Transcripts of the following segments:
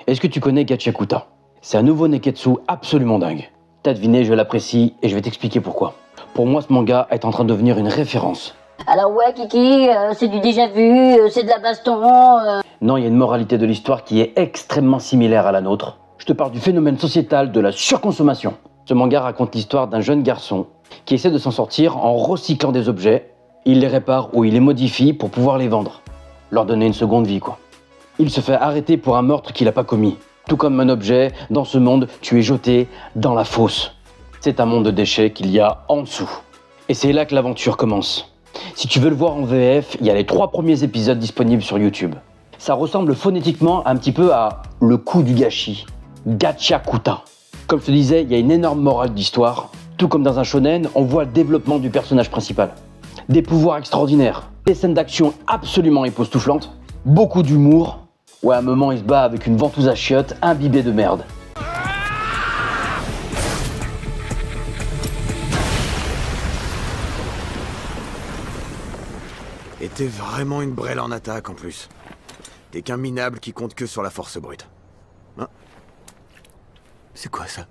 Est-ce que tu connais Gachakuta? C'est un nouveau Neketsu absolument dingue. T'as deviné, je l'apprécie et je vais t'expliquer pourquoi. Pour moi, ce manga est en train de devenir une référence. Alors ouais, Kiki, c'est du déjà vu, c'est de la baston. Non, il y a une moralité de l'histoire qui est extrêmement similaire à la nôtre. Je te parle du phénomène sociétal de la surconsommation. Ce manga raconte l'histoire d'un jeune garçon qui essaie de s'en sortir en recyclant des objets. Il les répare ou il les modifie pour pouvoir les vendre. Leur donner une seconde vie, quoi. Il se fait arrêter pour un meurtre qu'il n'a pas commis. Tout comme un objet, dans ce monde, tu es jeté dans la fosse. C'est un monde de déchets qu'il y a en dessous. Et c'est là que l'aventure commence. Si tu veux le voir en VF, il y a les 3 premiers épisodes disponibles sur YouTube. Ça ressemble phonétiquement un petit peu à le coup du gâchis. Gachakuta. Comme je te disais, il y a une énorme morale d'histoire. Tout comme dans un shonen, on voit le développement du personnage principal. Des pouvoirs extraordinaires, des scènes d'action absolument époustouflantes, beaucoup d'humour. Ouais, à un moment, il se bat avec une ventouse à chiottes imbibée de merde. Et t'es vraiment une brêle en attaque en plus. T'es qu'un minable qui compte que sur la force brute. Hein? C'est quoi ça?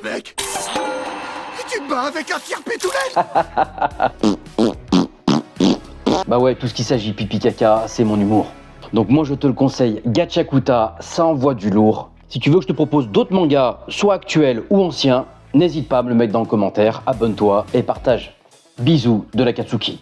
Mec, tu te bats avec un tire-pétoulette? Bah ouais, tout ce qui s'agit pipi caca, c'est mon humour. Donc moi je te le conseille, Gachakuta, ça envoie du lourd. Si tu veux que je te propose d'autres mangas, soit actuels ou anciens, n'hésite pas à me le mettre dans le commentaire, abonne-toi et partage. Bisous de la Katsuki.